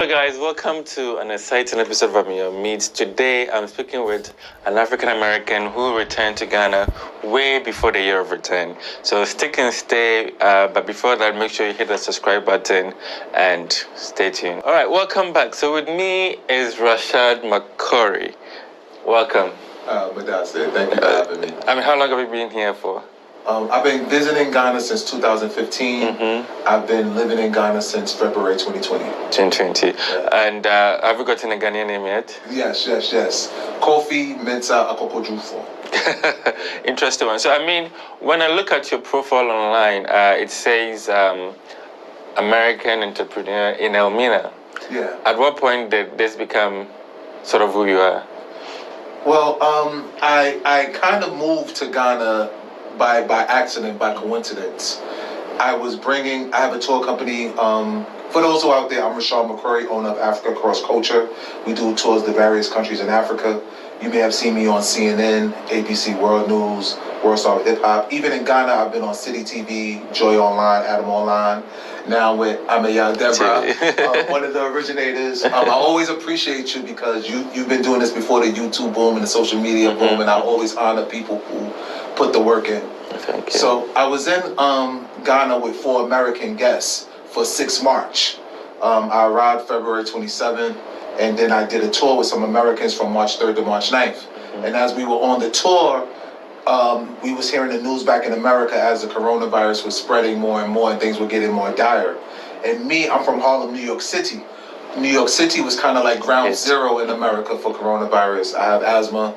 Hello guys, welcome to an exciting episode of Your Meet. Today I'm speaking with an African American who returned to Ghana way before the year of return. So stick and stay, but before that make sure you hit the subscribe button and stay tuned. Alright, welcome back. So with me is Rashad McCrorey. Welcome. Madassi, thank you for having me. How long have you been here for? I've been visiting Ghana since 2015. I've been living in Ghana since February 2020. 2020. Yeah. And have you gotten a Ghanaian name yet? Yes. Kofi Mensa Akoko-Jufo. Interesting one. So, when I look at your profile online, it says American entrepreneur in Elmina. Yeah. At what point did this become sort of who you are? Well, I kind of moved to Ghana by accident, by coincidence. I have a tour company. For those who are out there, I'm Rashad, McCrorey, owner of Africa Cross Culture. We do tours to various countries in Africa. You may have seen me on CNN, ABC World News, World Star Hip Hop. Even in Ghana, I've been on City TV, Joy Online, Adam Online. Now with Diaspora, one of the originators. I always appreciate you because you've been doing this before the YouTube boom and the social media boom, and I always honor people who put the work in. Thank you. So I was in Ghana with 4 American guests for 6 March. I arrived February 27th, and then I did a tour with some Americans from March 3rd to March 9th. And as we were on the tour, we was hearing the news back in America as the coronavirus was spreading more and more and things were getting more dire. And I'm from Harlem, New York City. New York City was kind of like ground zero in America for coronavirus. I have asthma.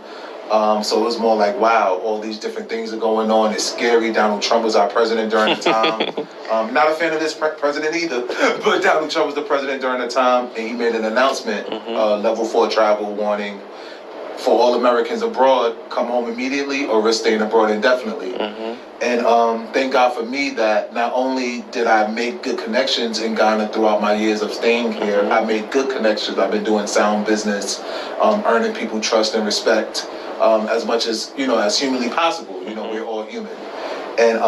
So it was more like, wow, all these different things are going on. It's scary. Donald Trump was our president during the time. Not a fan of this president either, but Donald Trump was the president during the time, and he made an announcement, level 4 travel warning for all Americans abroad, come home immediately or risk staying abroad indefinitely. And thank God for me that not only did I make good connections in Ghana throughout my years of staying here, I made good connections. I've been doing sound business, earning people trust and respect. As much as humanly possible. We're all human. And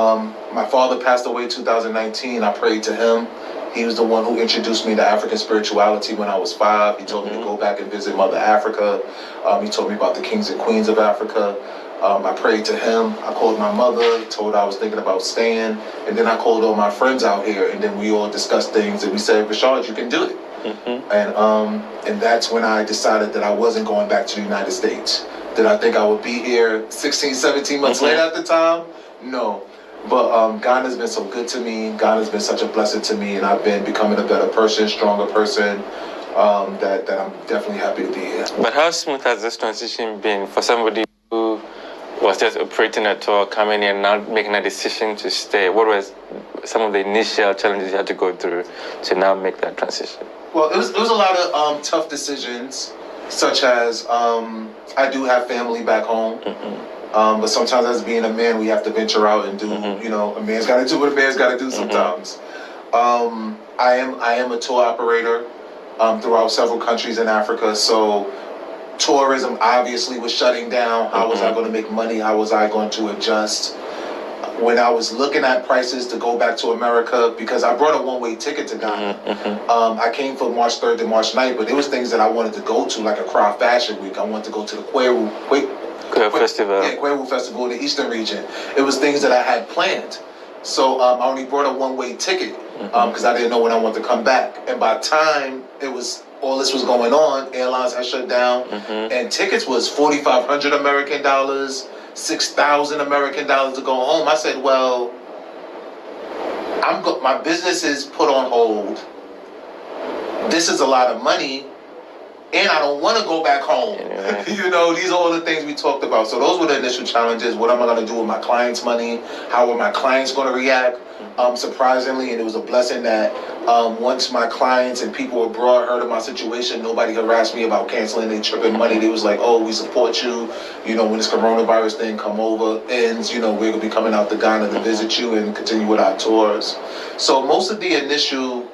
my father passed away in 2019. I prayed to him. He was the one who introduced me to African spirituality when I was 5. He told me to go back and visit Mother Africa. He told me about the kings and queens of Africa. I prayed to him. I called my mother, told her I was thinking about staying. And then I called all my friends out here, and then we all discussed things, and we said, Rashad, you can do it. And that's when I decided that I wasn't going back to the United States. Did I think I would be here 16, 17 months later at the time? No. But Ghana's been so good to me. Ghana's been such a blessing to me, and I've been becoming a better person, stronger person, that I'm definitely happy to be here. But how smooth has this transition been for somebody who was just operating a tour, coming in, now making a decision to stay? What was some of the initial challenges you had to go through to now make that transition? Well, it was a lot of tough decisions, such as I do have family back home, but sometimes as being a man, we have to venture out and do, a man's got to do what a man's got to do sometimes. I am a tour operator throughout several countries in Africa, so tourism obviously was shutting down. How was I going to make money? How was I going to adjust? When I was looking at prices to go back to America, because I brought a one-way ticket to Ghana. I came from March 3rd to March 9th, but there was things that I wanted to go to, like Accra Fashion Week. I wanted to go to the Quairo Festival. Yeah, Quairo Festival in the Eastern region. It was things that I had planned. So I only brought a one-way ticket because I didn't know when I wanted to come back. And by the time all this was going on, airlines had shut down, and tickets was $4,500 American dollars, $6,000 American dollars to go home. I said, well, my business is put on hold. This is a lot of money, and I don't want to go back home. These are all the things we talked about. So those were the initial challenges. What am I going to do with my clients' money? How are my clients going to react? Surprisingly, and it was a blessing that once my clients and people abroad heard of my situation, nobody harassed me about canceling their trip and money. They was like, oh, we support you. When this coronavirus thing ends, we're going to be coming out to Ghana to visit you and continue with our tours. So most of the initial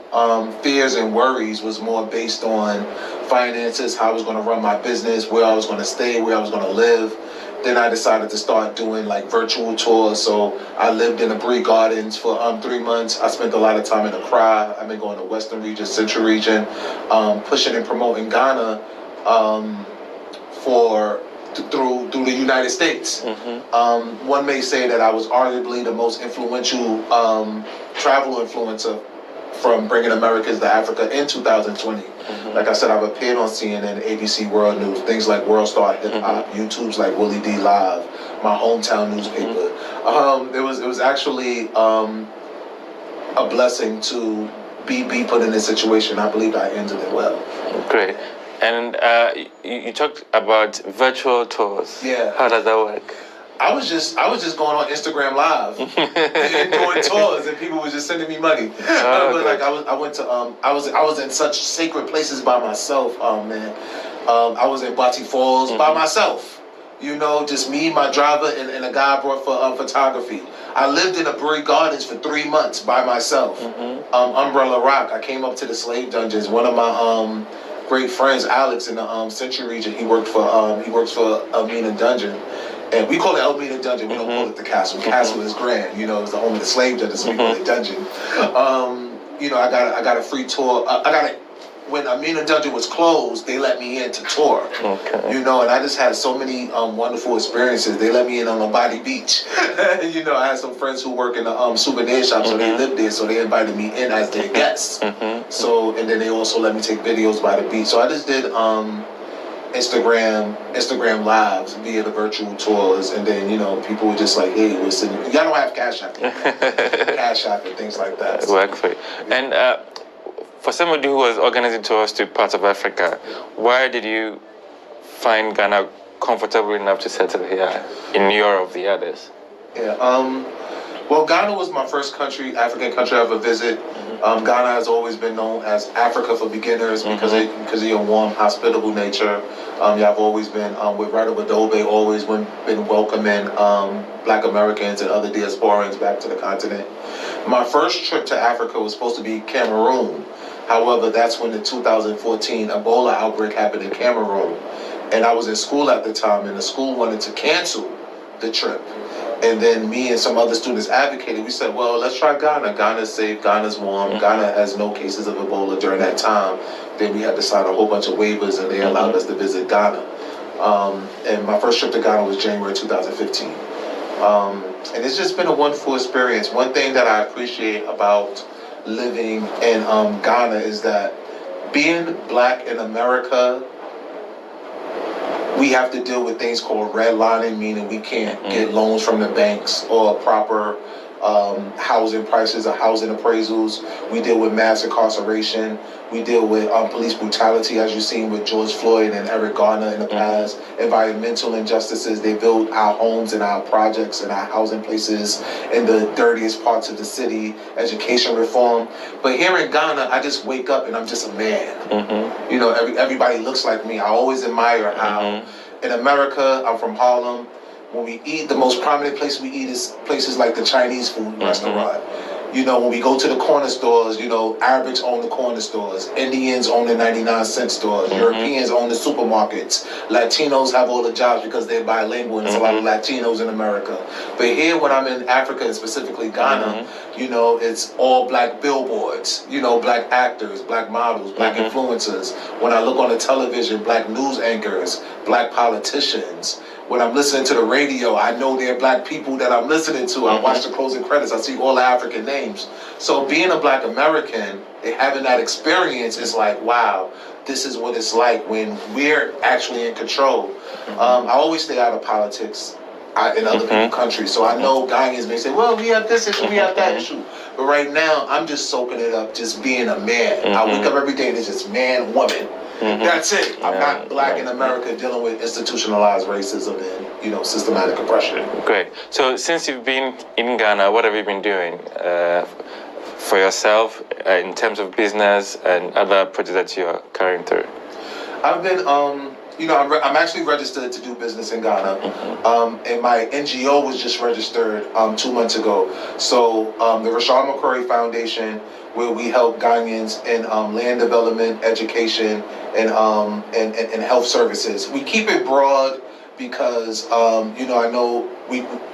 fears and worries was more based on finances, how I was going to run my business, where I was going to stay, where I was going to live. Then I decided to start doing like virtual tours. So I lived in the Bree Gardens for 3 months. I spent a lot of time in Accra. I've been going to Western region, Central region, pushing and promoting Ghana through the United States. One may say that I was arguably the most influential travel influencer from bringing Americans to Africa in 2020. Like I said, I've appeared on CNN, ABC World News, things like World Star Hip Hop, YouTube's like Willie D Live, my hometown newspaper. It was actually a blessing to be put in this situation. I believe I handled it well. Great. And you talked about virtual tours. Yeah. How does that work? I was just going on Instagram Live and doing tours, and people were just sending me money. But like I went to I was in such sacred places by myself. Man, I was in Bati Falls by myself. You know, just me, my driver, and a guy I brought for photography. I lived in the Bree Gardens for 3 months by myself. Umbrella Rock. I came up to the slave dungeons. One of my great friends, Alex, in the Central region, he works for Elmina Dungeon. And we call it Elmina Dungeon. We don't call it the castle. The castle is grand. You know, it's the home of the slave dungeon, so we call it dungeon. You know, I got a free tour. When Elmina Dungeon was closed, they let me in to tour. Okay. You know, and I just had so many wonderful experiences. They let me in on Lombardi Beach. You know, I had some friends who work in the souvenir shop, so they lived there, so they invited me in as their guests. So, and then they also let me take videos by the beach. So I just did Instagram lives via the virtual tours, and then, you know, people were just like, hey, listen, y'all don't have Cash App. Cash App and things like that. So, work for you. And for somebody who was organizing tours to parts of Africa, why did you find Ghana comfortable enough to settle here in Europe of the others? Yeah, well, Ghana was my first African country I ever visited. Ghana has always been known as Africa for beginners because of your warm, hospitable nature. Y'all have always been, with Rada Wadobe, always been welcoming Black Americans and other diasporans back to the continent. My first trip to Africa was supposed to be Cameroon. However, that's when the 2014 Ebola outbreak happened in Cameroon. And I was in school at the time, and the school wanted to cancel the trip. And then me and some other students advocated. We said, well, let's try Ghana. Ghana's safe, Ghana's warm. Ghana has no cases of Ebola during that time. Then we had to sign a whole bunch of waivers, and they allowed us to visit Ghana. And my first trip to Ghana was January 2015. And it's just been a wonderful experience. One thing that I appreciate about living in Ghana is that being Black in America, we have to deal with things called redlining, meaning we can't get loans from the banks or proper housing prices or housing appraisals. We deal with mass incarceration. We deal with police brutality, as you've seen with George Floyd and Eric Garner in the past. Environmental injustices. They build our homes and our projects and our housing places in the dirtiest parts of the city. Education reform. But here in Ghana, I just wake up and I'm just a man. You know, everybody looks like me. I always admire how in America, I'm from Harlem. When we eat, the most prominent place we eat is places like the Chinese food restaurant. You know, when we go to the corner stores, you know, Arabics own the corner stores, Indians own the 99-cent stores, Europeans own the supermarkets, Latinos have all the jobs because they're bilingual, and there's a lot of Latinos in America. But here, when I'm in Africa, and specifically Ghana, you know, it's all Black billboards, you know, Black actors, Black models, Black influencers. When I look on the television, Black news anchors, Black politicians. When I'm listening to the radio, I know they're Black people that I'm listening to. I watch the closing credits, I see all the African names. So being a Black American and having that experience is like, wow, this is what it's like when we're actually in control. I always stay out of politics in other people's countries. So I know Ghanaians may say, well, we have this issue, we have that issue. But right now, I'm just soaking it up, just being a man. I wake up every day and it's just man, woman. That's it. I'm not Black in America dealing with institutionalized racism and, you know, systematic oppression. Great. So since you've been in Ghana, what have you been doing for yourself in terms of business and other projects that you're carrying through? I've been, you know, I'm actually registered to do business in Ghana, and my NGO was just registered 2 months ago. So the Rashad McCrorey Foundation, where we help Ghanaians in land development, education, and health services. We keep it broad because I know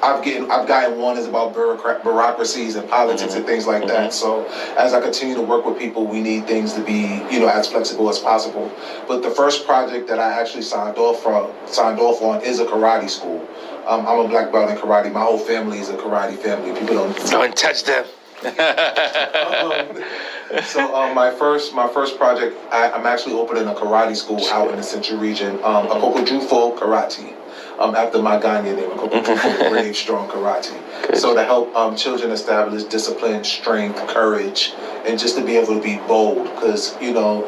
I've gotten one is about bureaucracies and politics and things like that. So as I continue to work with people, we need things to be as flexible as possible. But the first project that I actually signed off on is a karate school. I'm a black belt in karate. My whole family is a karate family. People don't touch them. So my first project, I'm actually opening a karate school out in the Central region, a Kokojufo Karate, after my Ghanaian name, a Kokojufo Brave Strong Karate. Good. So to help children establish discipline, strength, courage, and just to be able to be bold, because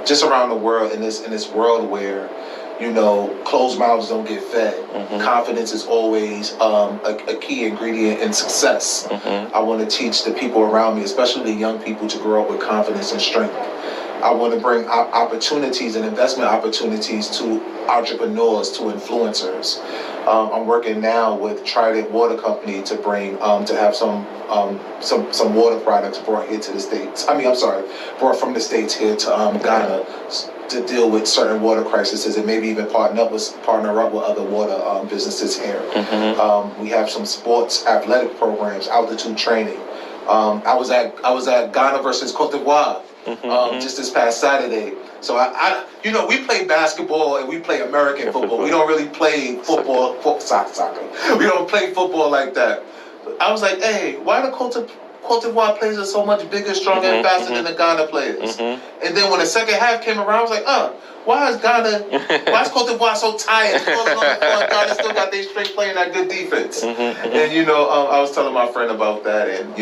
just around the world in this world where closed mouths don't get fed. Confidence is always a key ingredient in success. I want to teach the people around me, especially the young people, to grow up with confidence and strength. I want to bring opportunities and investment opportunities to entrepreneurs, to influencers. I'm working now with Trident Water Company to bring to have some water products brought here to the States. Brought from the States here to Ghana to deal with certain water crises and maybe even partner up with other water businesses here. We have some sports athletic programs, altitude training. I was at Ghana versus Cote d'Ivoire just this past Saturday. So we play basketball and we play American football. We don't really play soccer. We don't play football like that. I was like, hey, why the Cote d'Ivoire players are so much bigger, stronger, and faster than the Ghana players? And then when the second half came around, I was like, why is Cote d'Ivoire so tired? Ghana still got their strength playing that good defense. And I was telling my friend about that, and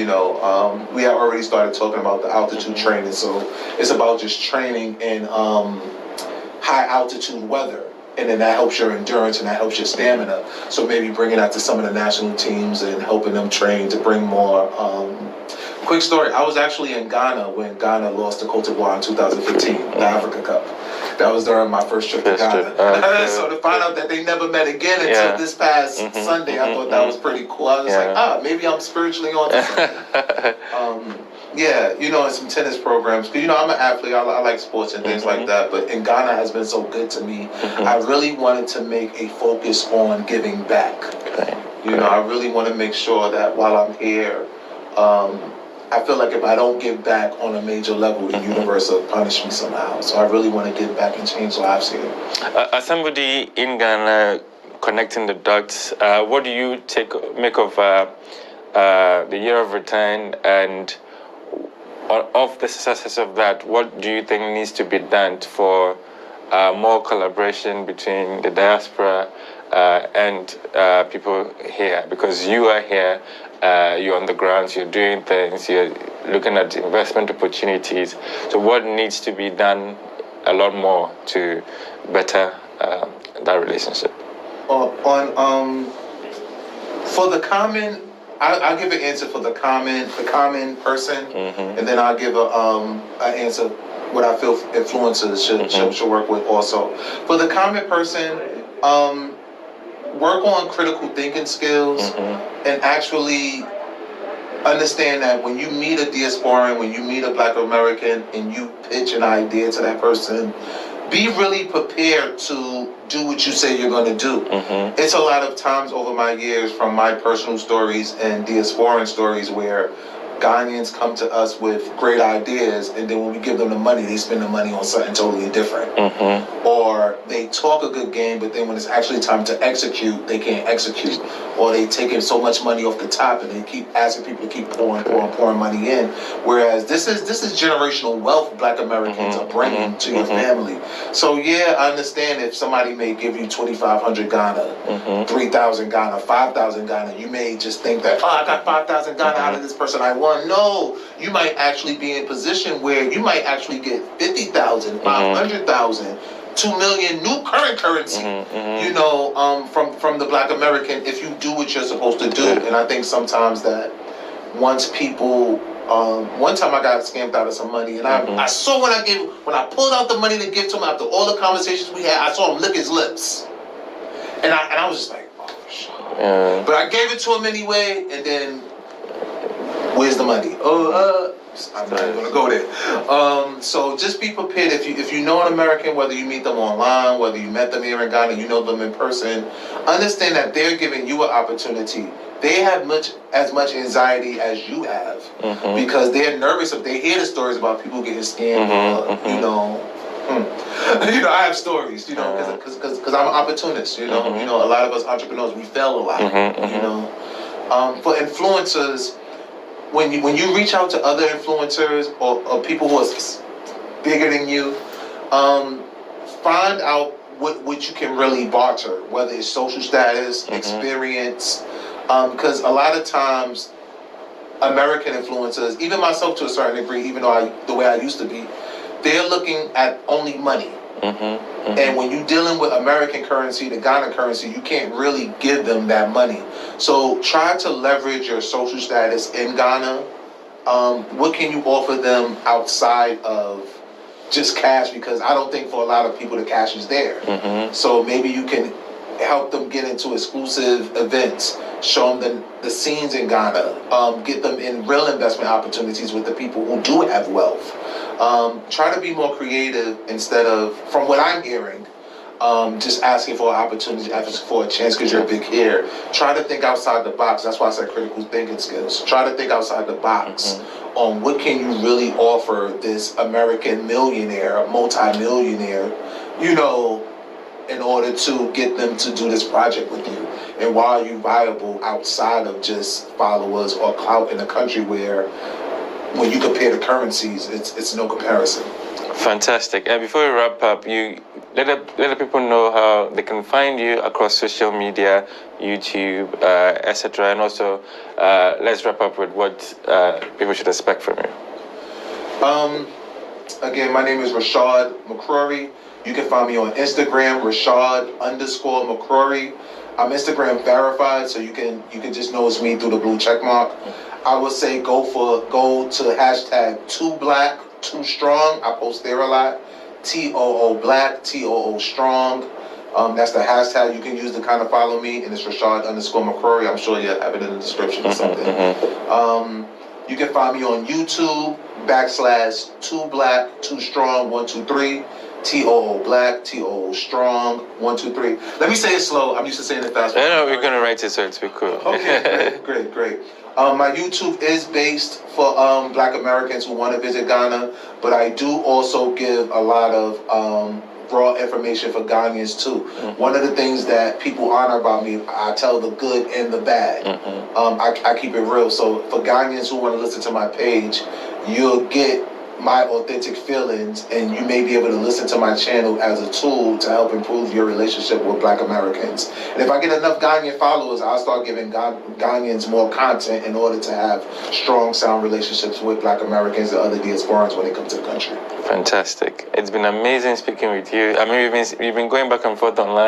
we had already started talking about the altitude training. So it's about just training in high altitude weather. And then that helps your endurance and that helps your stamina. So maybe bringing that to some of the national teams and helping them train to bring more. Quick story, I was actually in Ghana when Ghana lost to Cote d'Ivoire in 2015, the Africa Cup. That was during my first trip to Ghana. So to find out that they never met again until this past Sunday, I thought that was pretty cool. I was like, maybe I'm spiritually on to something. And some tennis programs. Because, I'm an athlete. I like sports and things like that. But in Ghana has been so good to me. I really wanted to make a focus on giving back. I really want to make sure that while I'm here, I feel like if I don't give back on a major level, the universe will punish me somehow. So I really want to give back and change lives here. As somebody in Ghana connecting the dots, what do you make of the year of return, and of the success of that, what do you think needs to be done for more collaboration between the diaspora and people here? Because you are here, you're on the ground, you're doing things, you're looking at investment opportunities. So what needs to be done a lot more to better that relationship? For the common, I'll give an answer for the common person, and then I'll give an answer what I feel influencers should work with also. For the common person, work on critical thinking skills and actually understand that when you meet a diasporan, when you meet a Black American and you pitch an idea to that person, be really prepared to do what you say you're going to do. It's a lot of times over my years from my personal stories and diasporan stories where Ghanaians come to us with great ideas, and then when we give them the money, they spend the money on something totally different. Or they talk a good game, but then when it's actually time to execute, they can't execute. Or they take in so much money off the top, and they keep asking people to keep pouring money in. Whereas this is generational wealth Black Americans are bringing to your family. So I understand if somebody may give you 2,500 Ghana, 3,000 Ghana, 5,000 Ghana, you may just think that, I got 5,000 Ghana out of this person I want. No, you might actually be in position where you might actually get 50,000, 500,000, 2 million new current currency, from the Black American if you do what you're supposed to do. And I think sometimes that once people, one time I got scammed out of some money, and I saw when I pulled out the money to give to him after all the conversations we had, I saw him lick his lips, and I was just like, but I gave it to him anyway, and then. Where's the money? I'm not going to go there. So just be prepared. If you know an American, whether you meet them online, whether you met them here in Ghana, you know them in person, understand that they're giving you an opportunity. They have as much anxiety as you have because they're nervous if they hear the stories about people getting scammed. You know, I have stories. You know, because I'm an opportunist. You know, a lot of us entrepreneurs, we fail a lot. You know, for influencers. When you reach out to other influencers or people who are bigger than you, find out what you can really barter, whether it's social status, experience, because a lot of times American influencers, even myself to a certain degree, even though the way I used to be, they're looking at only money. And when you're dealing with American currency, the Ghana currency, you can't really give them that money. So try to leverage your social status in Ghana. What can you offer them outside of just cash? Because I don't think for a lot of people the cash is there. So maybe you can help them get into exclusive events, show them the scenes in Ghana, get them in real investment opportunities with the people who do have wealth. Try to be more creative instead of, from what I'm hearing, just asking for an opportunity, asking for a chance because you're big here. Try to think outside the box. That's why I said critical thinking skills. Try to think outside the box on what can you really offer this American millionaire, multi-millionaire, in order to get them to do this project with you. And why are you viable outside of just followers or clout in a country where when you compare the currencies, it's no comparison. Fantastic. And before we wrap up, you let the people know how they can find you across social media, YouTube, etc. And also, let's wrap up with what people should expect from you. Again, my name is Rashad McCrorey. You can find me on Instagram, Rashad_McCrorey. I'm Instagram verified, so you can just know it's me through the blue check mark. I would say go to hashtag 2Black 2 Strong. I post there a lot. TOO Black, TOO Strong. That's the hashtag you can use to kind of follow me, and it's Rashad_McCrorey. I'm sure you have it in the description or something. You can find me on YouTube /2Black 2 Strong 123. TOO Black, TOO Strong 123. Let me say it slow. I'm used to saying it fast. No, we're gonna write it so it's be cool. Okay, great. My YouTube is based for Black Americans who want to visit Ghana, but I do also give a lot of raw information for Ghanaians too. One of the things that people honor about me, I tell the good and the bad. I keep it real. So for Ghanaians who want to listen to my page, you'll get my authentic feelings, and you may be able to listen to my channel as a tool to help improve your relationship with Black Americans. And if I get enough Ghanaian followers, I'll start giving Ghanaians more content in order to have strong, sound relationships with Black Americans and other diasporans when they come to the country. Fantastic. It's been amazing speaking with you. I mean, we've been going back and forth online.